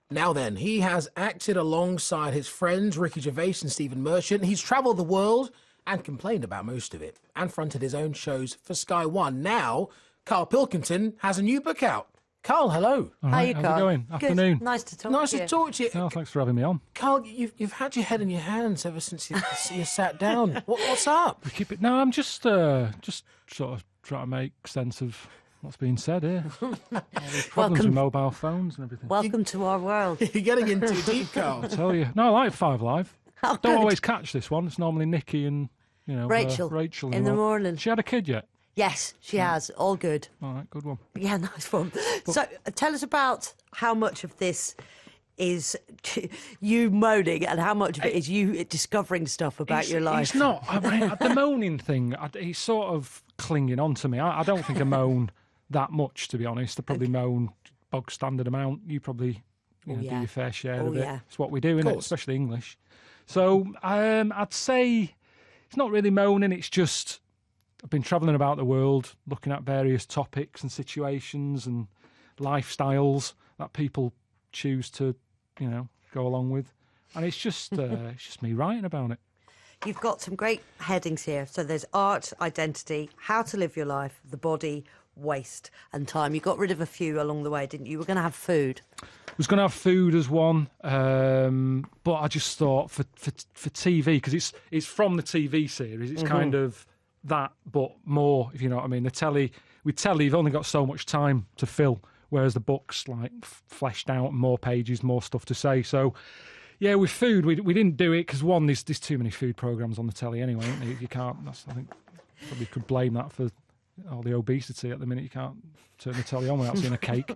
Now then, he has acted alongside his friends Ricky Gervais and Stephen Merchant. He's travelled the world and complained about most of it, and fronted his own shows for Sky One. Now, Karl Pilkington has a new book out. Karl, hello. All right, How are you, how's Karl? it going? Good. Afternoon. Nice to talk Nice to you. to talk to you. Oh, thanks for having me on. Karl, you've had your head in your hands ever since you sat down. What's up? We keep it. No, I'm just sort of trying to make sense of what's being said here. All these problems with mobile phones and everything. Welcome to our world. You're getting in too deep, Karl. I tell you. No, I like Five Live. Oh, Don't good. always catch this one. It's normally Nikki and Rachel. Rachel In the all. morning. She had a kid yet? Yes, she has. All good. All right, good one. Yeah, nice one. So tell us about how much of this is you moaning and how much of it is you discovering stuff about your life. It's not. I mean, the moaning thing, he's sort of clinging on to me. I don't think I moan that much, to be honest. I probably moan bog standard amount. You probably do your fair share of it. Yeah. It's what we do, innit? Especially English. So I'd say it's not really moaning. It's just I've been travelling about the world, looking at various topics and situations and lifestyles that people choose to, go along with, and it's just me writing about it. You've got some great headings here. So there's art, identity, how to live your life, the body, waste and time. You got rid of a few along the way, didn't you? You were going to have food. I was going to have food as one, but I just thought for TV, because it's from the TV series, it's kind of that, but more, if you know what I mean. With telly, you've only got so much time to fill, whereas the book's like fleshed out, more pages, more stuff to say. So, yeah, with food, we didn't do it because, one, there's too many food programmes on the telly anyway. Isn't there? You can't. I think probably could blame that for all the obesity at the minute. You can't turn the telly on without seeing a cake.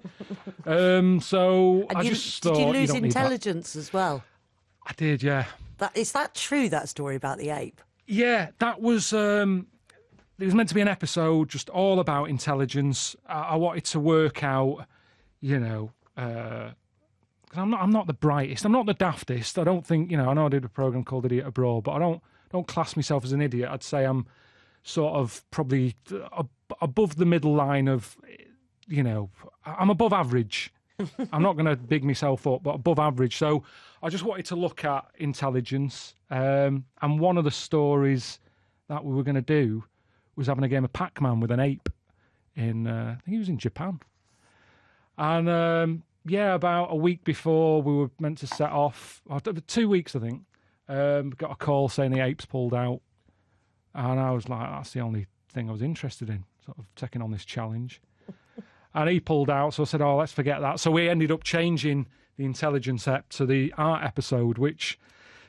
So And I you, just did thought, you lose don't need that. intelligence as well? I did, yeah. Is that true, that story about the ape? Yeah, that was. It was meant to be an episode just all about intelligence. I wanted to work out, because I'm not the brightest, I'm not the daftest. I don't think, I know I did a program called Idiot Abroad, but I don't class myself as an idiot. I'd say I'm sort of probably above the middle line of, I'm above average. I'm not going to big myself up, but above average. So I just wanted to look at intelligence. And one of the stories that we were going to do was having a game of Pac-Man with an ape in, I think he was in Japan. And, about a week before we were meant to set off, or 2 weeks, I think, got a call saying the ape's pulled out. And I was like, that's the only thing I was interested in, sort of taking on this challenge. And he pulled out, so I said, let's forget that. So we ended up changing the intelligence ep to the art episode, which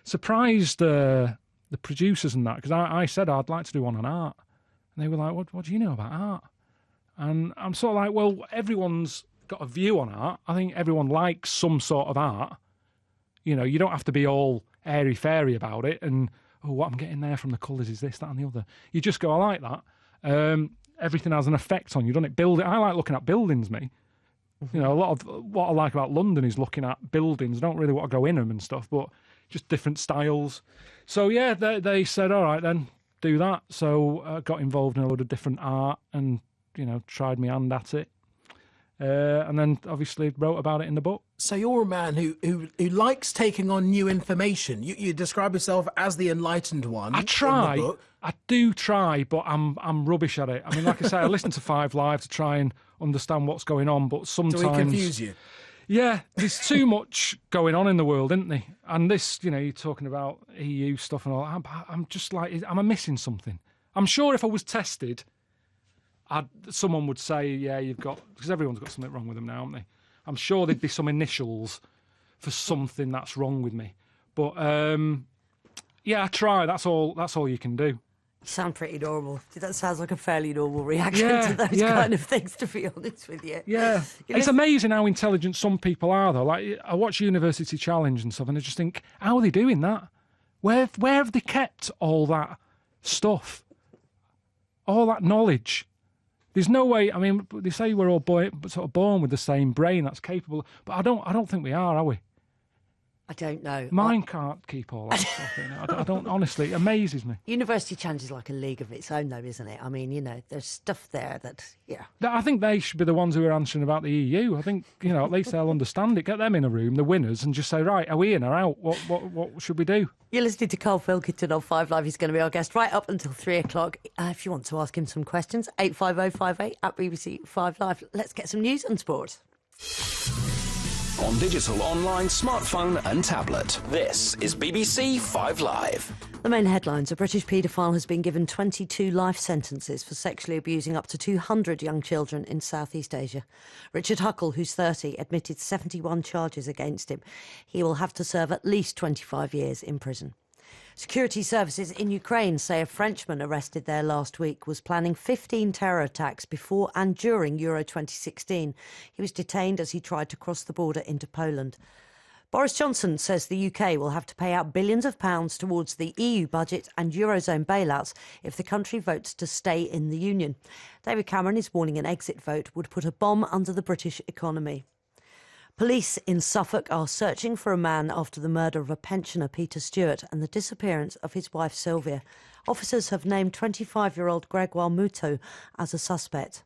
surprised the producers and that, because I said I'd like to do one on art. And they were like, what do you know about art? And I'm sort of like, well, everyone's got a view on art. I think everyone likes some sort of art. You don't have to be all airy-fairy about it and, what I'm getting there from the colours is this, that and the other. You just go, I like that. Everything has an effect on you, doesn't it? I like looking at buildings, me. A lot of what I like about London is looking at buildings. I don't really want to go in them and stuff, but just different styles. So, yeah, they said, all right, then, do that. So I got involved in a load of different art and, tried my hand at it. And then obviously wrote about it in the book. So you're a man who likes taking on new information. You describe yourself as the enlightened one. I try. In the book. I do try, but I'm rubbish at it. I mean, like I say, I listen to Five Live to try and understand what's going on, but sometimes... Do we confuse you? Yeah, there's too much going on in the world, isn't there? And this, you're talking about EU stuff and all. I'm just like, am I missing something? I'm sure if I was tested, someone would say, yeah, you've got... Because everyone's got something wrong with them now, haven't they? I'm sure there'd be some initials for something that's wrong with me. But, yeah, I try. That's all you can do. You sound pretty normal. That sounds like a fairly normal reaction to those kind of things, to be honest with you. Yeah. It's amazing how intelligent some people are, though. Like, I watch University Challenge and stuff, and I just think, how are they doing that? Where have they kept all that stuff? All that knowledge? There's no way. I mean, they say we're all sort of born with the same brain that's capable, but I don't think we are we? I don't know. Mine can't keep all that stuff in. I don't, honestly, it amazes me. University Challenge is like a league of its own, though, isn't it? I mean, you know, there's stuff there that, yeah. I think they should be the ones who are answering about the EU. I think, you know, at least they'll understand it. Get them in a room, the winners, and just say, right, are we in or out? What should we do? You're listening to Karl Pilkington on 5 Live. He's going to be our guest right up until 3 o'clock. If you want to ask him some questions, 85058 at BBC 5 Live. Let's get some news and sport. On digital, online, smartphone and tablet. This is BBC 5 Live. The main headlines. A British paedophile has been given 22 life sentences for sexually abusing up to 200 young children in Southeast Asia. Richard Huckle, who's 30, admitted 71 charges against him. He will have to serve at least 25 years in prison. Security services in Ukraine say a Frenchman arrested there last week was planning 15 terror attacks before and during Euro 2016. He was detained as he tried to cross the border into Poland. Boris Johnson says the UK will have to pay out billions of pounds towards the EU budget and Eurozone bailouts if the country votes to stay in the Union. David Cameron is warning an exit vote would put a bomb under the British economy. Police in Suffolk are searching for a man after the murder of a pensioner, Peter Stewart, and the disappearance of his wife, Sylvia. Officers have named 25-year-old Gregoire Muto as a suspect.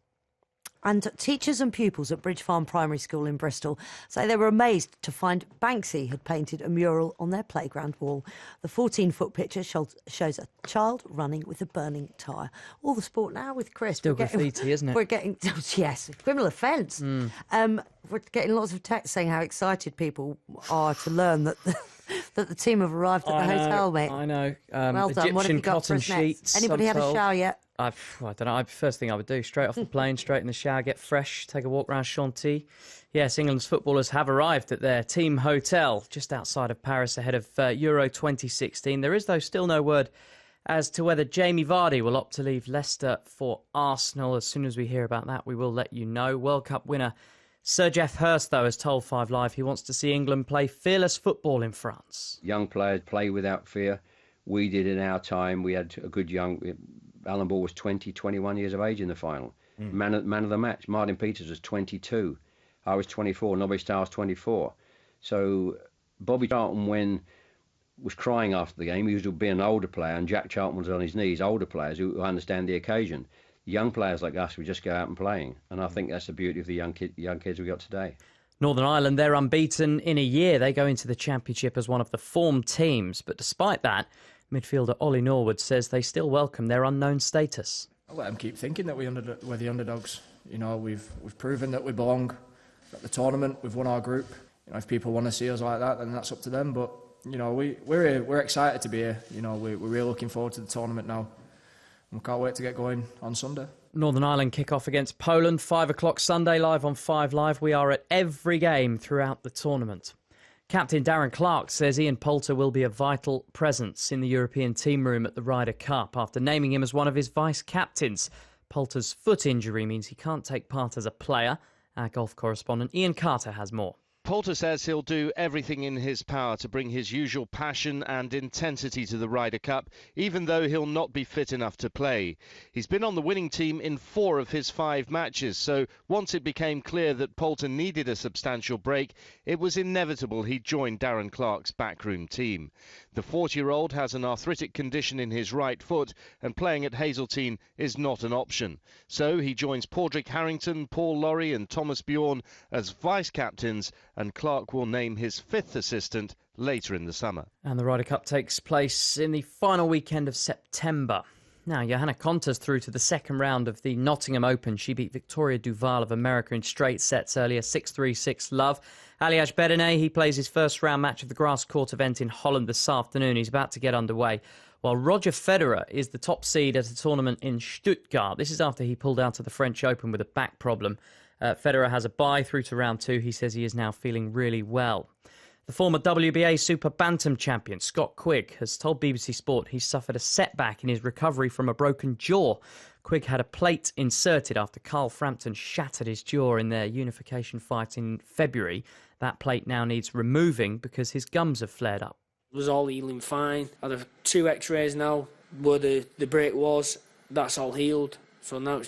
And teachers and pupils at Bridge Farm Primary School in Bristol say they were amazed to find Banksy had painted a mural on their playground wall. The 14-foot picture shows a child running with a burning tyre. All the sport now with Chris. Still graffiti, isn't it? We're getting, yes, criminal offence. We're getting lots of texts saying how excited people are to learn that that the team have arrived at the hotel, mate. I know. Well done. What have you Egyptian got for cotton us next? sheets. Anybody had a shower yet? I don't know. First thing I would do, straight off the plane, straight in the shower, get fresh, take a walk around Chantilly. Yes, England's footballers have arrived at their team hotel just outside of Paris ahead of Euro 2016. There is, though, still no word as to whether Jamie Vardy will opt to leave Leicester for Arsenal. As soon as we hear about that, we will let you know. World Cup winner Sir Geoff Hurst, though, has told 5 Live he wants to see England play fearless football in France. Young players play without fear. We did in our time. We had a good young... Alan Ball was 20, 21 years of age in the final. Man of the match. Martin Peters was 22. I was 24. Nobby Starr was 24. So Bobby Charlton, when was crying after the game, he used to be an older player, and Jack Charlton was on his knees, older players who understand the occasion. Young players like us, we just go out and playing. And I think that's the beauty of the young kids we got today. Northern Ireland, they're unbeaten in a year. They go into the Championship as one of the formed teams. But despite that, midfielder Ollie Norwood says they still welcome their unknown status. I'll let them keep thinking that we're the underdogs. You know, we've proven that we belong at the tournament. We've won our group. You know, if people want to see us like that, then that's up to them. But you know, we're excited to be here. You know, we're really looking forward to the tournament now. We can't wait to get going on Sunday. Northern Ireland kick off against Poland, 5 o'clock Sunday, live on 5 Live. We are at every game throughout the tournament. Captain Darren Clarke says Ian Poulter will be a vital presence in the European team room at the Ryder Cup after naming him as one of his vice-captains. Poulter's foot injury means he can't take part as a player. Our golf correspondent Ian Carter has more. Poulter says he'll do everything in his power to bring his usual passion and intensity to the Ryder Cup, even though he'll not be fit enough to play. He's been on the winning team in 4 of his 5 matches, so once it became clear that Poulter needed a substantial break, it was inevitable he joined Darren Clarke's backroom team. The 40-year-old has an arthritic condition in his right foot, and playing at Hazeltine is not an option. So he joins Padraig Harrington, Paul Lawrie and Thomas Bjorn as vice-captains, and Clarke will name his 5th assistant later in the summer. And the Ryder Cup takes place in the final weekend of September. Now, Johanna Konta's through to the second round of the Nottingham Open. She beat Victoria Duval of America in straight sets earlier, 6-3, 6-love. Aliaj Bedene, he plays his first round match of the grass court event in Holland this afternoon. He's about to get underway. While Roger Federer is the top seed at a tournament in Stuttgart. This is after he pulled out of the French Open with a back problem. Federer has a bye through to round 2. He says he is now feeling really well. The former WBA Super Bantam champion, Scott Quigg, has told BBC Sport he's suffered a setback in his recovery from a broken jaw. Quigg had a plate inserted after Carl Frampton shattered his jaw in their unification fight in February. That plate now needs removing because his gums have flared up. It was all healing fine. I had 2 x-rays now where the break was. That's all healed. So now,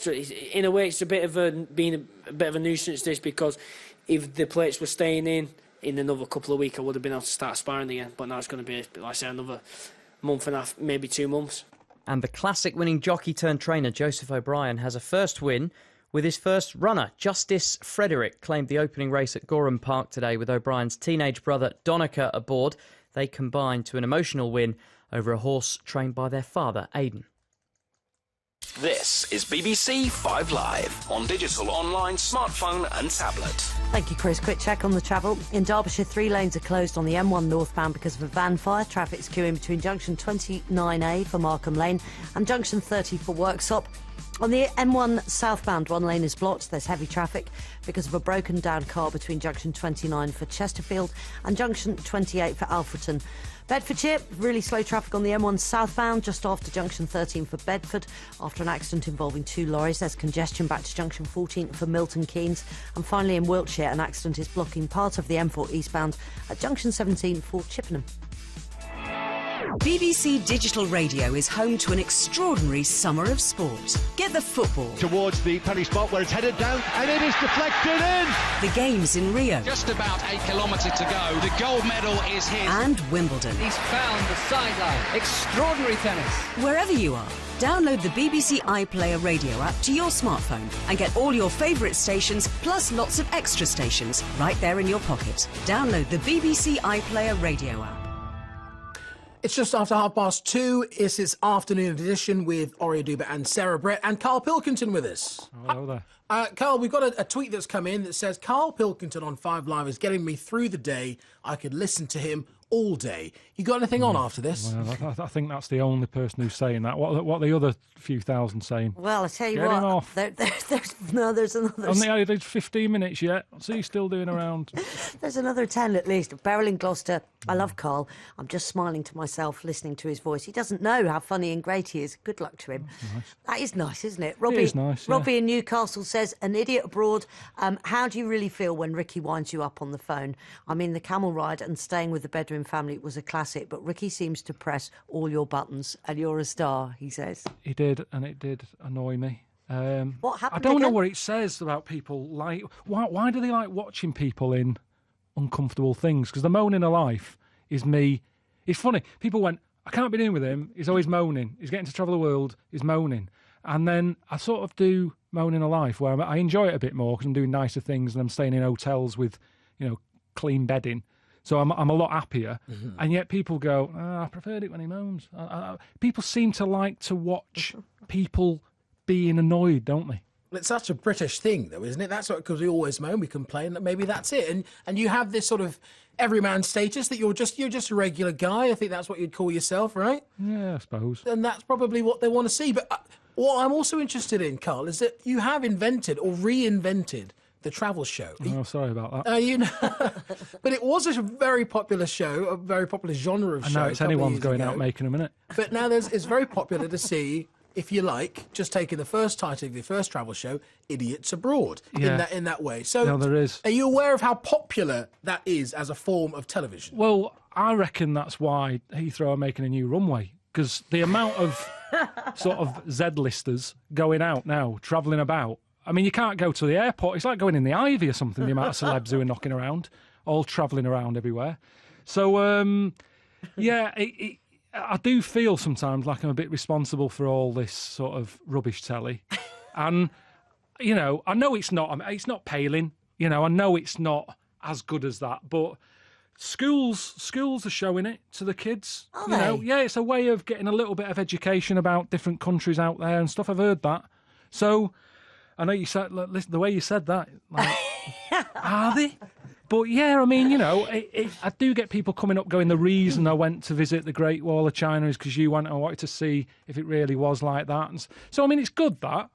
in a way, it's a bit of a nuisance, this, because if the plates were staying in, in another couple of weeks I would have been able to start sparring again. But now it's going to be, like I say, another month and a half, maybe 2 months. And the classic winning jockey turned trainer Joseph O'Brien has a first win with his first runner. Justice Frederick claimed the opening race at Gorham Park today with O'Brien's teenage brother Donica aboard. They combined to an emotional win over a horse trained by their father, Aidan. This is BBC 5 Live on digital, online, smartphone and tablet. Thank you, Chris. Quick check on the travel. In Derbyshire, 3 lanes are closed on the M1 northbound because of a van fire. Traffic's queuing between junction 29A for Markham Lane and junction 30 for Worksop. On the M1 southbound, 1 lane is blocked. There's heavy traffic because of a broken down car between junction 29 for Chesterfield and junction 28 for Alfreton. Bedfordshire, really slow traffic on the M1 southbound just after junction 13 for Bedford after an accident involving 2 lorries. There's congestion back to junction 14 for Milton Keynes. And finally in Wiltshire, an accident is blocking part of the M4 eastbound at junction 17 for Chippenham. BBC Digital Radio is home to an extraordinary summer of sport. Get the football. Towards the penalty spot where it's headed down, and it is deflected in. The games in Rio. Just about 8 kilometres to go. The gold medal is his. And Wimbledon. He's found the sideline. Extraordinary tennis. Wherever you are, download the BBC iPlayer radio app to your smartphone and get all your favourite stations plus lots of extra stations right there in your pocket. Download the BBC iPlayer radio app. It's just after 2:30. It's his afternoon edition with Ori Aduba and Sarah Brett and Karl Pilkington with us. Oh, hello there. Karl, we've got a tweet that's come in that says, Karl Pilkington on 5 Live is getting me through the day. I could listen to him all day. You got anything on after this? Well, I think that's the only person who's saying that. What are the other few thousand saying? Well, I tell you Get what, him off. There's another. Only did 15 minutes yet. So he's still doing around. There's another 10 at least. Beryl in Gloucester. I love Karl. I'm just smiling to myself listening to his voice. He doesn't know how funny and great he is. Good luck to him. Nice. That is nice, isn't it? It is nice, yeah. Robbie in Newcastle says, an idiot abroad. How do you really feel when Ricky winds you up on the phone? I mean, the camel ride and staying with the Bedouin family was a classic, but Ricky seems to press all your buttons and you're a star, he says. He did, and it did annoy me. What happened I don't know again? what it says about people. Like, why do they like watching people in uncomfortable things? Because the moaning of life is me. It's funny. People went, I can't be doing with him. He's always moaning. He's getting to travel the world. He's moaning. And then I sort of do moaning of life where I enjoy it a bit more because I'm doing nicer things and I'm staying in hotels with, clean bedding. So I'm a lot happier. Mm-hmm. And yet people go, I preferred it when he moans. People seem to like to watch people being annoyed, don't they? Well, it's such a British thing, though, isn't it? That's what, because we always moan, we complain, that maybe that's it. And you have this sort of everyman status that you're just a regular guy. I think that's what you'd call yourself, right? Yeah, I suppose. And that's probably what they want to see. But what I'm also interested in, Karl, is that you have invented or reinvented the travel show. Oh, sorry about that. But it was a very popular show, a very popular genre of show. And now it's anyone's going out making them, isn't it? But now it's very popular to see, if you like, just taking the first title of the first travel show, Idiots Abroad, in that way. So no, there is. Are you aware of how popular that is as a form of television? Well, I reckon that's why Heathrow are making a new runway, because the amount of sort of Z-listers going out now, travelling about. I mean, you can't go to the airport. It's like going in the Ivy or something, the amount of celebs who are knocking around, all travelling around everywhere. So, I do feel sometimes like I'm a bit responsible for all this sort of rubbish telly. And, I know it's not Palin. I know it's not as good as that, but schools are showing it to the kids. Are they? Yeah, it's a way of getting a little bit of education about different countries out there and stuff. I've heard that. So I know you said, listen, the way you said that, like, are they? But yeah, I mean, I do get people coming up going, the reason I went to visit the Great Wall of China is because I wanted to see if it really was like that. And so, I mean, it's good that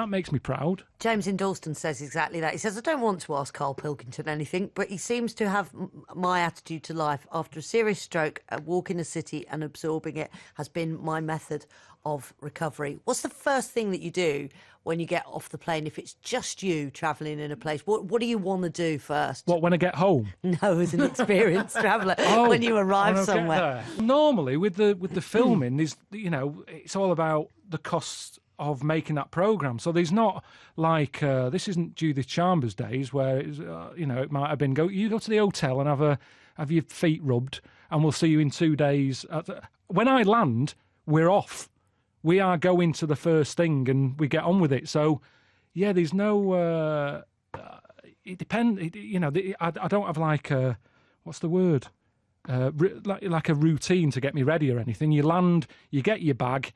makes me proud. James in Dalston says exactly that. He says, I don't want to ask Karl Pilkington anything, but he seems to have my attitude to life. After a serious stroke, a walk in a city and absorbing it has been my method of recovery. What's the first thing that you do when you get off the plane, if it's just you travelling in a place? What do you want to do first? What, when I get home? No, as an experienced traveller, when you arrive somewhere. Normally, with the filming, it's all about the cost of making that programme. So there's not like, this isn't Judith Chambers' days where, it's, it might have been, you go to the hotel and have your feet rubbed and we'll see you in 2 days. When I land, we're off. We are going to the first thing and we get on with it. So, yeah, there's no... it depends. I don't have like a... What's the word? Like a routine to get me ready or anything. You land, you get your bag,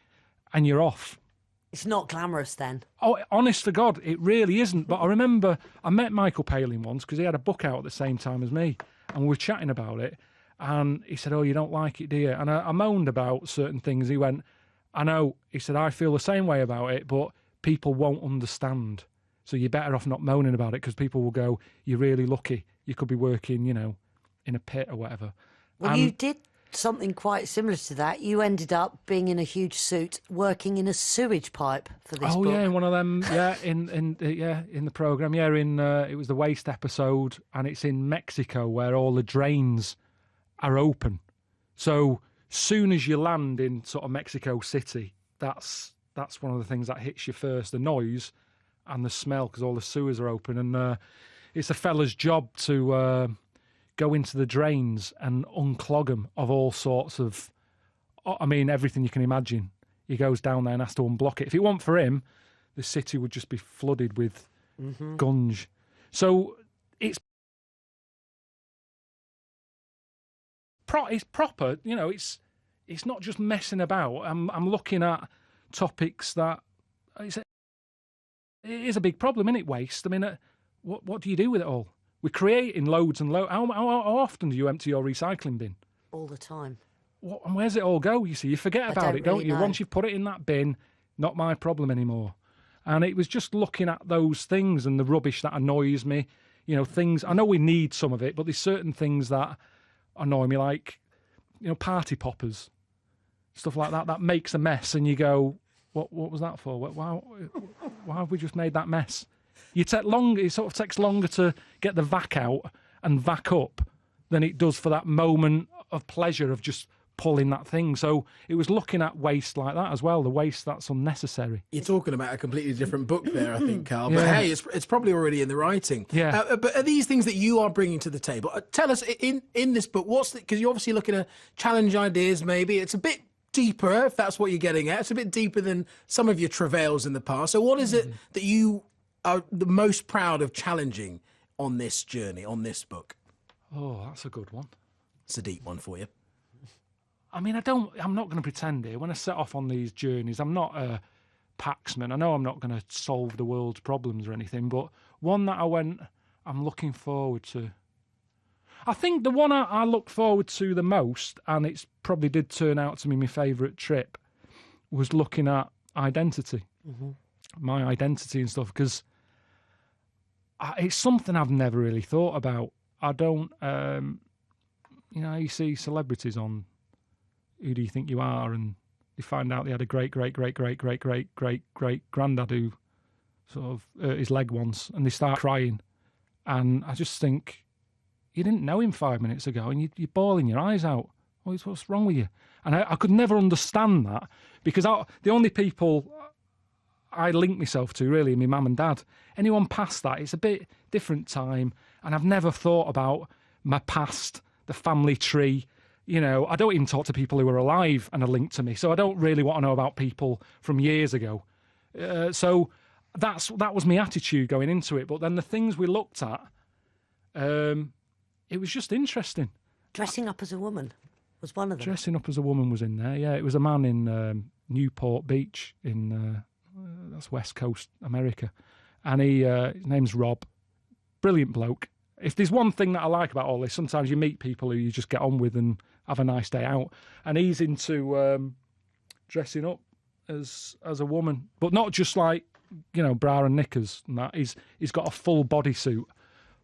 and you're off. It's not glamorous then. Oh, honest to God, it really isn't. But I remember I met Michael Palin once because he had a book out at the same time as me, and we were chatting about it. And he said, "Oh, you don't like it, do you?" And I moaned about certain things. He went, "I know." He said, "I feel the same way about it, but people won't understand. So you're better off not moaning about it because people will go, you're really lucky. You could be working, in a pit or whatever." Well, you did something quite similar to that. You ended up being in a huge suit, working in a sewage pipe for this book. Oh yeah, in one of them. Yeah, in the program. Yeah, it was the waste episode, and it's in Mexico where all the drains are open. So soon as you land in sort of Mexico City, that's one of the things that hits you first: the noise and the smell, because all the sewers are open, and it's a fella's job to go into the drains and unclog them of all sorts of, everything you can imagine. He goes down there and has to unblock it. If it weren't for him, the city would just be flooded with gunge. So it's proper, it's not just messing about. I'm looking at topics that it is a big problem, isn't it? Waste. What do you do with it all? We're creating loads and loads. How often do you empty your recycling bin? All the time. And where's it all go? You see, you forget about it, don't you? Know. Once you've put it in that bin, not my problem anymore. And it was just looking at those things and the rubbish that annoys me. Things. I know we need some of it, but there's certain things that annoy me, like party poppers, stuff like that. That makes a mess, and you go, "What was that for? Why have we just made that mess?" It sort of takes longer to get the vac out and vac up than it does for that moment of pleasure of just pulling that thing. So it was looking at waste like that as well, the waste that's unnecessary. You're talking about a completely different book there, I think, Karl. But hey, it's probably already in the writing. Yeah. But are these things that you are bringing to the table? Tell us, in this book, because you're obviously looking at challenge ideas, maybe. It's a bit deeper, if that's what you're getting at. It's a bit deeper than some of your travails in the past. So what is it that you are the most proud of challenging on this journey, on this book? Oh, that's a good one. It's a deep one for you. I'm not going to pretend here. When I set off on these journeys, I'm not a paxman. I know I'm not going to solve the world's problems or anything, but one that I'm looking forward to. I think the one I looked forward to the most, and it's probably did turn out to be my favourite trip, was looking at identity. Mm-hmm. My identity and stuff, because it's something I've never really thought about. I don't, you see celebrities on Who Do You Think You Are, and they find out they had a great granddad who sort of hurt his leg once, and they start crying. And I just think, you didn't know him 5 minutes ago, and you're bawling your eyes out. What's wrong with you? And I could never understand that, because the only people I link myself to really my mum and dad. Anyone past that, it's a bit different time, and I've never thought about my past, the family tree. I don't even talk to people who are alive and are linked to me, so I don't really want to know about people from years ago. So that was my attitude going into it. But then the things we looked at, it was just interesting. Dressing up as a woman was one of them. Dressing up as a woman was in there, yeah. It was a man in Newport Beach in... that's West Coast America, and his name's Rob. Brilliant bloke. If there's one thing that I like about all this, sometimes you meet people who you just get on with and have a nice day out, and he's into dressing up as a woman, but not just like bra and knickers and that. He's got a full bodysuit,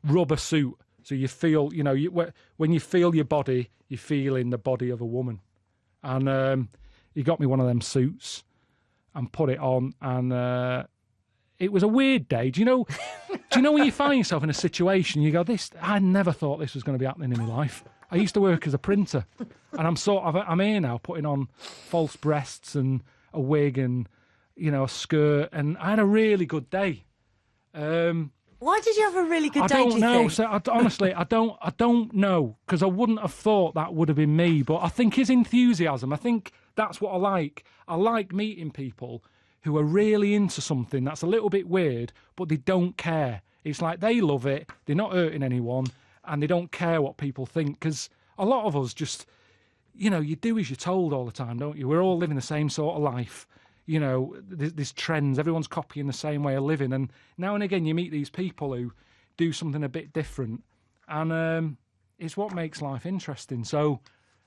rubber suit, so you feel when you feel your body, you feel in the body of a woman. And he got me one of them suits and put it on, and it was a weird day. Do you know when you find yourself in a situation, you go, I never thought this was going to be happening in my life. I used to work as a printer, and I'm here now putting on false breasts and a wig, and a skirt, and I had a really good day. Why did you have a really good day? I don't know. Think? So honestly, I don't know, because I wouldn't have thought that would have been me. But I think his enthusiasm. I think that's what I like. I like meeting people who are really into something that's a little bit weird, but they don't care. It's like they love it. They're not hurting anyone, and they don't care what people think. Because a lot of us just, you do as you're told all the time, don't you? We're all living the same sort of life. There's trends. Everyone's copying the same way of living. And now and again, you meet these people who do something a bit different. And it's what makes life interesting. So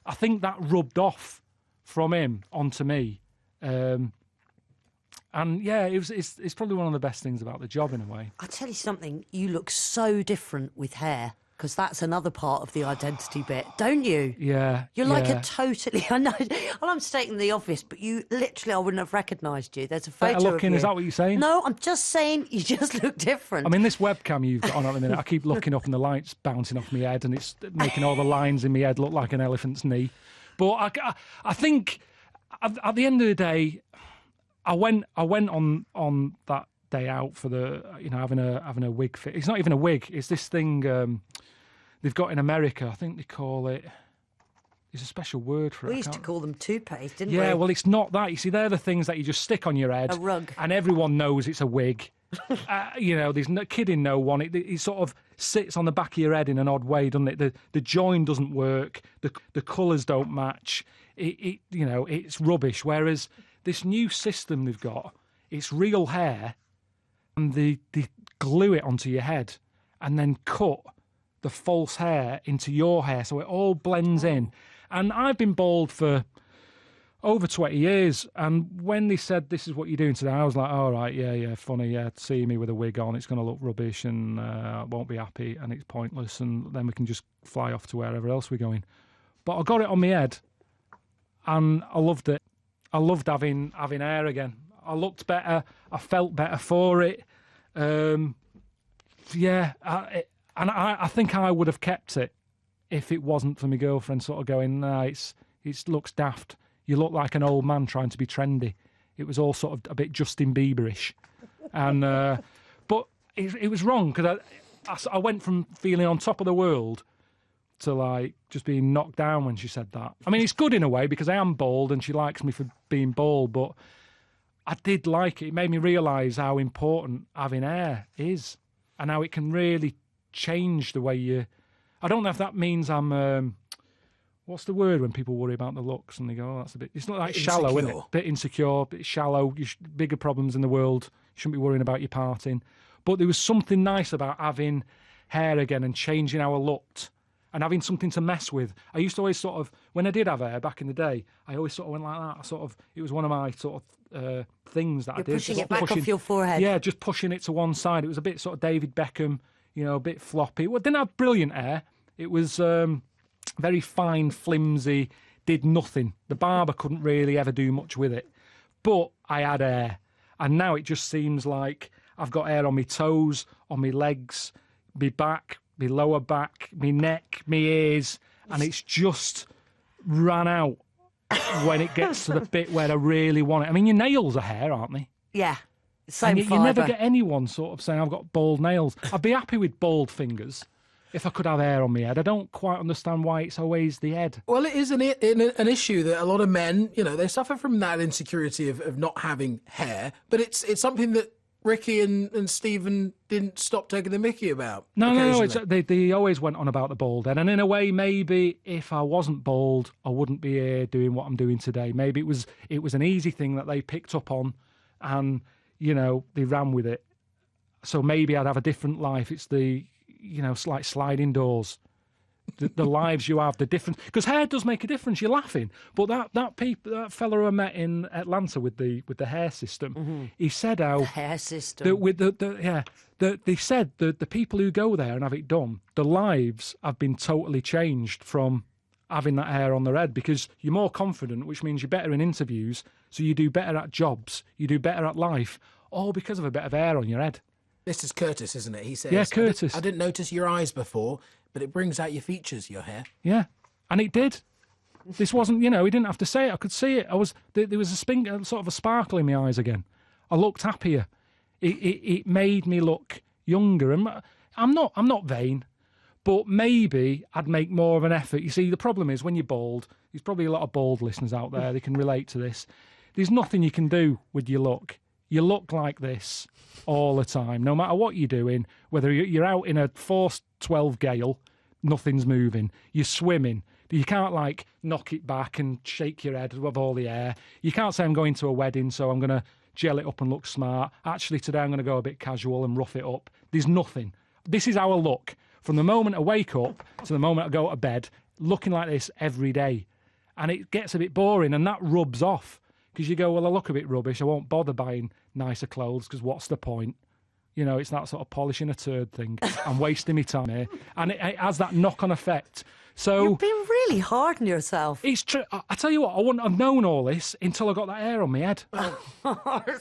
I think that rubbed off from him onto me. And yeah, it's probably one of the best things about the job in a way. I'll tell you something. You look so different with hair. Because that's another part of the identity bit, don't you? Yeah. You're like a totally... I know. Well, I'm staying in the office, but you literally, I wouldn't have recognised you. There's a photo Better looking, of you. is that what you're saying? No, I'm just saying you just look different. I mean, this webcam you've got on at the minute, I keep looking up and the light's bouncing off my head and it's making all the lines in my head look like an elephant's knee. But I think at the end of the day, I went on that day out for the having a wig fit. It's not even a wig. It's this thing they've got in America. I think they call it. There's a special word for it. We used to call them toupees, didn't we? Yeah, well, it's not that. You see, they're the things that you just stick on your head. A rug. And everyone knows it's a wig. There's no kidding no one. It sort of sits on the back of your head in an odd way, doesn't it? The join doesn't work. The colours don't match. It's rubbish. Whereas this new system they've got, it's real hair, and they glue it onto your head and then cut the false hair into your hair, so it all blends in. And I've been bald for over 20 years, and when they said this is what you're doing today, I was like, all right, yeah, funny, yeah, see me with a wig on, it's going to look rubbish, and I won't be happy, and it's pointless, and then we can just fly off to wherever else we're going. But I got it on my head, and I loved it. I loved having hair again. I looked better, I felt better for it. I think I would have kept it if it wasn't for my girlfriend sort of going, nah, it looks daft. You look like an old man trying to be trendy. It was all sort of a bit Justin Bieberish. And, but it was wrong, because I went from feeling on top of the world to like just being knocked down when she said that. I mean, it's good in a way because I am bald and she likes me for being bald, but I did like it. It made me realise how important having hair is and how it can really change the way you... I don't know if that means I'm... what's the word when people worry about the looks and they go, oh, that's a bit... It's not like shallow, isn't it? Bit insecure, bit shallow. Bigger problems in the world. You shouldn't be worrying about your parting. But there was something nice about having hair again and changing how I looked and having something to mess with. I used to always sort of... When I did have hair back in the day, I always sort of went like that. It was one of my sort of things that I did. Pushing it back off your forehead. Yeah, just pushing it to one side. It was a bit sort of David Beckham, a bit floppy. Well, it didn't have brilliant hair. It was very fine, flimsy, did nothing. The barber couldn't really ever do much with it. But I had hair. And now it just seems like I've got hair on my toes, on my legs, my back, my lower back, my neck, my ears. And it's just ran out when it gets to the bit where I really want it. I mean, your nails are hair, aren't they? Yeah. Same and you never get anyone sort of saying, I've got bald nails. I'd be happy with bald fingers if I could have hair on my head. I don't quite understand why it's always the head. Well, it is an issue that a lot of men, they suffer from that insecurity of not having hair. But it's something that Ricky and Stephen didn't stop taking the mickey about. No. They always went on about the bald head. And in a way, maybe if I wasn't bald, I wouldn't be here doing what I'm doing today. Maybe it was an easy thing that they picked up on and... they ran with it. So maybe I'd have a different life. It's the, like sliding doors. The lives you have, the difference. Because hair does make a difference. You're laughing. But that fella I met in Atlanta with the hair system, he said how... The hair system. They said that the people who go there and have it done, their lives have been totally changed from having that hair on their head, because you're more confident, which means you're better in interviews, so you do better at jobs, you do better at life, all because of a bit of hair on your head. This is Curtis, isn't it? He says, yeah, Curtis. I didn't notice your eyes before, but it brings out your features, your hair. Yeah, and it did. This wasn't, he didn't have to say it. I could see it. There was a sort of a sparkle in my eyes again. I looked happier. It made me look younger. And I'm not vain, but maybe I'd make more of an effort. You see, the problem is when you're bald, there's probably a lot of bald listeners out there, they can relate to this. There's nothing you can do with your look. You look like this all the time, no matter what you're doing, whether you're out in a forced 12 gale, nothing's moving. You're swimming. You can't, like, knock it back and shake your head with all the air. You can't say, I'm going to a wedding, so I'm going to gel it up and look smart. Actually, today I'm going to go a bit casual and rough it up. There's nothing. This is our look. From the moment I wake up to the moment I go to bed, looking like this every day. And it gets a bit boring, and that rubs off. Because you go, well, I look a bit rubbish. I won't bother buying nicer clothes, because what's the point? You know, it's that sort of polishing a turd thing. I'm wasting my time here. And it has that knock-on effect. So You've been really hard on yourself. it's true. I tell you what, I wouldn't have known all this until I got that hair on my head.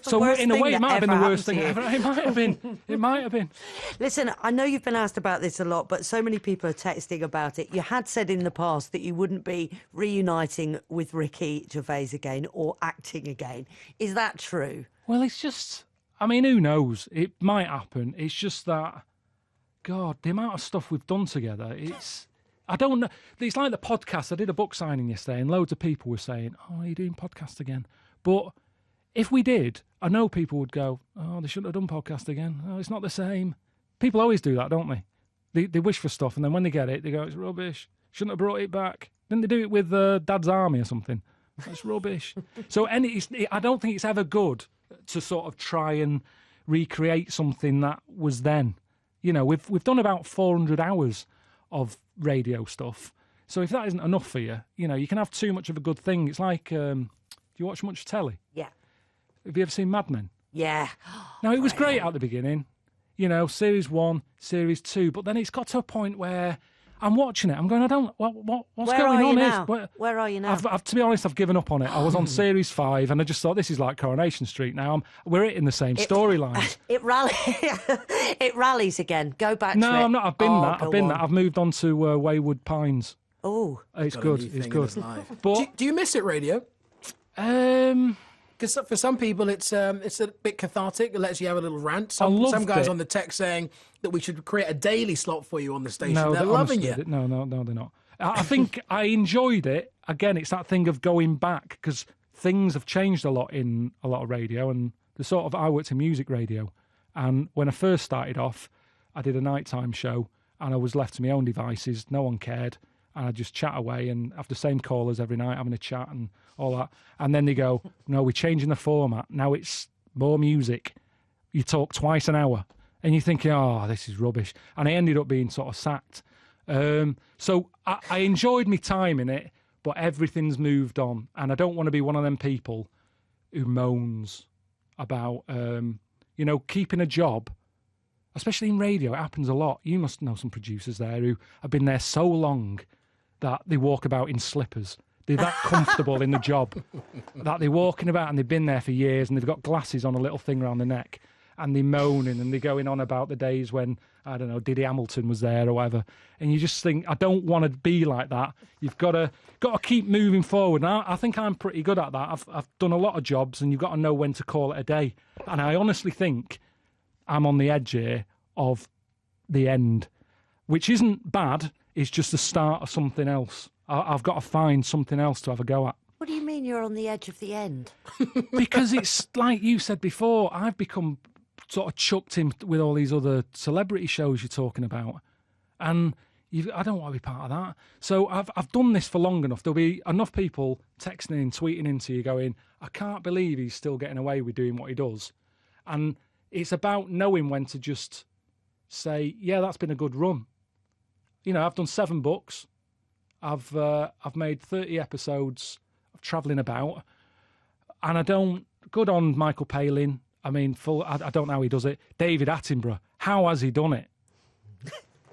So in a way, it might have been the worst thing ever. It might have been. It might have been. Listen, I know you've been asked about this a lot, but so many people are texting about it. You had said in the past that you wouldn't be reuniting with Ricky Gervais again or acting again. Is that true? Well, it's just, I mean, who knows? It might happen. It's just that, God, the amount of stuff we've done together, I don't know. It's like the podcast. I did a book signing yesterday and loads of people were saying, oh, are you doing podcast again? But if we did, I know people would go, oh, they shouldn't have done podcast again. Oh, it's not the same. People always do that, don't they? They wish for stuff, and then when they get it, they go, it's rubbish. Shouldn't have brought it back. Didn't they do it with Dad's Army or something? That's rubbish. So I don't think it's ever good to sort of try and recreate something that was then. You know, we've done about 400 hours of radio stuff. So if that isn't enough for you, you know, you can have too much of a good thing. It's like, do you watch much telly? Yeah. Have you ever seen Mad Men? Yeah. Now, it was great at the beginning, you know, series 1, series 2, but then it's got to a point where I'm watching it. I'm going, what's going on here? Where are you now? To be honest, I've given up on it. I was on series 5 and I just thought, this is like Coronation Street now. We're hitting the same storylines. It rallies again. Go back to it. No, I'm not. I've been that. I've moved on to Wayward Pines. Oh. It's good. It's good. But do you miss it, radio? Because for some people, it's a bit cathartic. It lets you have a little rant. Some guys on the text saying that we should create a daily slot for you on the station. No, they're loving you. No, they're not. I think I enjoyed it. Again, it's that thing of going back, because things have changed a lot in a lot of radio. And I worked in music radio. And when I first started off, I did a nighttime show and I was left to my own devices. No one cared. And I'd just chat away and have the same callers every night, having a chat and all that. And then they go, no, we're changing the format. Now it's more music. You talk twice an hour. And you're thinking, oh, this is rubbish. And I ended up being sort of sacked. So I enjoyed my time in it, but everything's moved on. And I don't want to be one of them people who moans about, keeping a job. Especially in radio, it happens a lot. You must know some producers there who have been there so long that they walk about in slippers. They're that comfortable in the job that they're walking about, and they've been there for years, and they've got glasses on a little thing around the neck, and they're moaning and they're going on about the days when, I don't know, Diddy Hamilton was there or whatever. And you just think, I don't want to be like that. You've got to keep moving forward. And I think I'm pretty good at that. I've done a lot of jobs, and you've got to know when to call it a day. And I honestly think I'm on the edge here of the end, which isn't bad. It's just the start of something else. I've got to find something else to have a go at. What do you mean you're on the edge of the end? Because it's like you said before, I've become sort of chucked in with all these other celebrity shows you're talking about. And I don't want to be part of that. So I've done this for long enough. There'll be enough people texting and tweeting into you going, I can't believe he's still getting away with doing what he does. And it's about knowing when to just say, yeah, that's been a good run. You know, I've done 7 books. I've made 30 episodes of travelling about. And good on Michael Palin. I mean, I don't know how he does it. David Attenborough, how has he done it?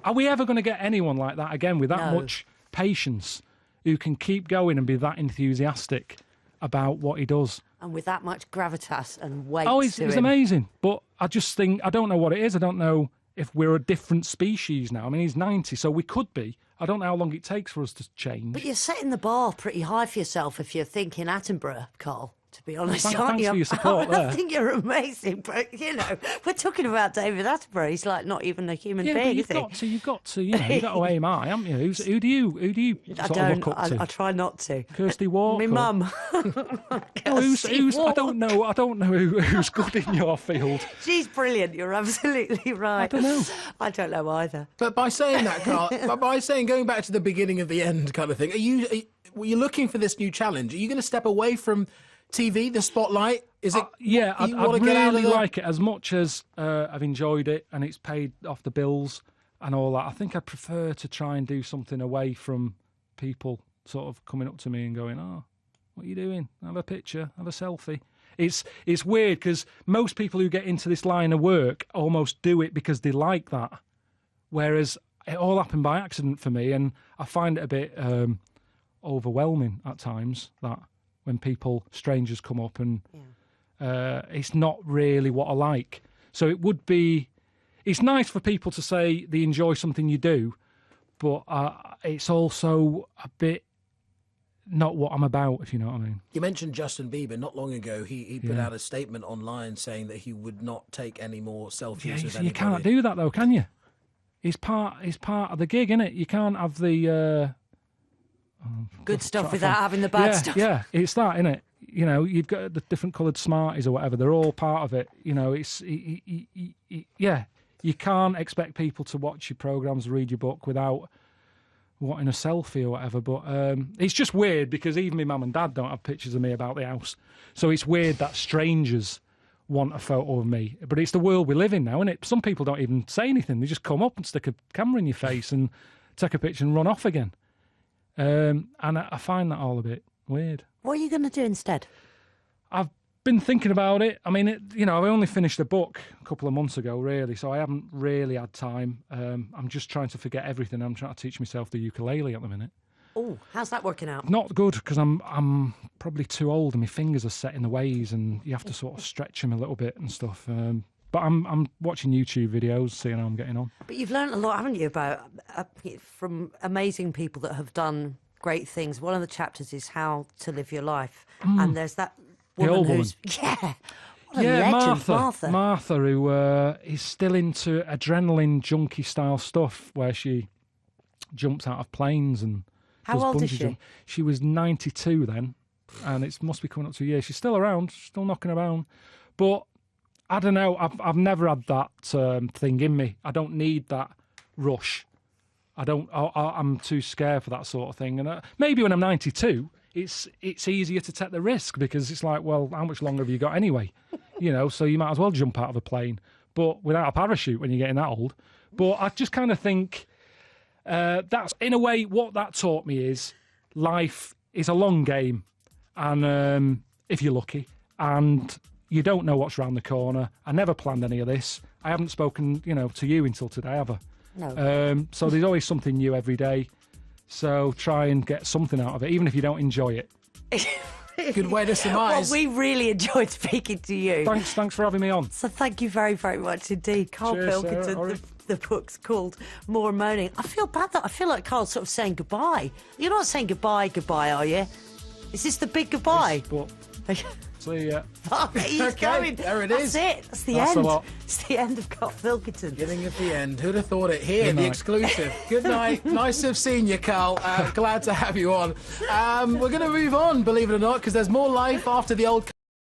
Are we ever going to get anyone like that again with that much patience, who can keep going and be that enthusiastic about what he does? And with that much gravitas and weight. Oh, it's amazing. But I just think, I don't know what it is. I don't know if we're a different species now. I mean, he's 90, so we could be. I don't know how long it takes for us to change. But you're setting the bar pretty high for yourself if you're thinking Attenborough, Carl. to be honest, Thanks aren't you? for your support I there. think you're amazing, but, you know, we're talking about David Attenborough. He's like not even a human Yeah, being, but you've got to, you know, you've got to aim high, haven't you? Who do you I sort of look up to? I try not to. Kirsty Walker? My mum. Who's I don't know who's good in your field. She's brilliant. You're absolutely right. I don't know either. But by saying that, Carl, by saying going back to the beginning of the end kind of thing, were you looking for this new challenge? Are you going to step away from TV, the spotlight? Is it? Yeah, I'd really like it as much as I've enjoyed it and it's paid off the bills and all that. I think I'd prefer to try and do something away from people sort of coming up to me and going, "Oh, what are you doing? Have a picture, have a selfie." It's weird because most people who get into this line of work almost do it because they like that, whereas it all happened by accident for me, and I find it a bit overwhelming at times that when strangers come up and it's not really what I like. So it's nice for people to say they enjoy something you do, but it's also a bit not what I'm about, if you know what I mean. You mentioned Justin Bieber. Not long ago, he put out a statement online saying that he would not take any more selfies with anybody. You can't do that though, can you? It's part of the gig, isn't it? You can't have the good stuff without having the bad stuff. Yeah, it's that, isn't it? You know, you've got the different coloured Smarties or whatever. They're all part of it. You know, you can't expect people to watch your programmes, read your book without wanting a selfie or whatever. But it's just weird because even my mum and dad don't have pictures of me about the house. So it's weird that strangers want a photo of me. But it's the world we live in now, isn't it? Some people don't even say anything. They just come up and stick a camera in your face and take a picture and run off again. And I find that all a bit weird. What are you going to do instead? I've been thinking about it. I mean, I only finished a book a couple of months ago, really, so I haven't really had time. I'm just trying to forget everything. I'm trying to teach myself the ukulele at the minute. Oh, how's that working out? Not good, because I'm probably too old and my fingers are set in the ways and you have to sort of stretch them a little bit and stuff. But I'm watching YouTube videos, seeing how I'm getting on. But you've learned a lot, haven't you, from amazing people that have done great things. One of the chapters is how to live your life. And there's that woman who's... Yeah. What a legend, Martha, who is still into adrenaline junkie style stuff where she jumps out of planes and... How old is she? She was 92 then, and it must be coming up to a year. She's still around, still knocking around. But I don't know, I've never had that thing in me. I don't need that rush. I'm too scared for that sort of thing. And maybe when I'm 92, it's easier to take the risk because it's like, well, how much longer have you got anyway? So you might as well jump out of a plane, but without a parachute when you're getting that old. But I just kind of think that's, in a way, what that taught me is life is a long game. And if you're lucky, and you don't know what's around the corner. I never planned any of this. I haven't spoken, to you until today, have I? No. So there's always something new every day. So try and get something out of it, even if you don't enjoy it. Good way to surmise. Well, we really enjoyed speaking to you. Thanks for having me on. So thank you very, very much indeed. Karl Pilkington, the book's called More Moaning. I feel bad that I feel like Karl's sort of saying goodbye. You're not saying goodbye, are you? Is this the big goodbye? See ya. Oh, he's going. There it is. That's it. That's the end. It's the end of Karl Pilkington. Getting at the end. Who'd have thought it? Here, the exclusive. Good night. Nice to have seen you, Karl. Glad to have you on. We're going to move on, believe it or not, because there's more life after the old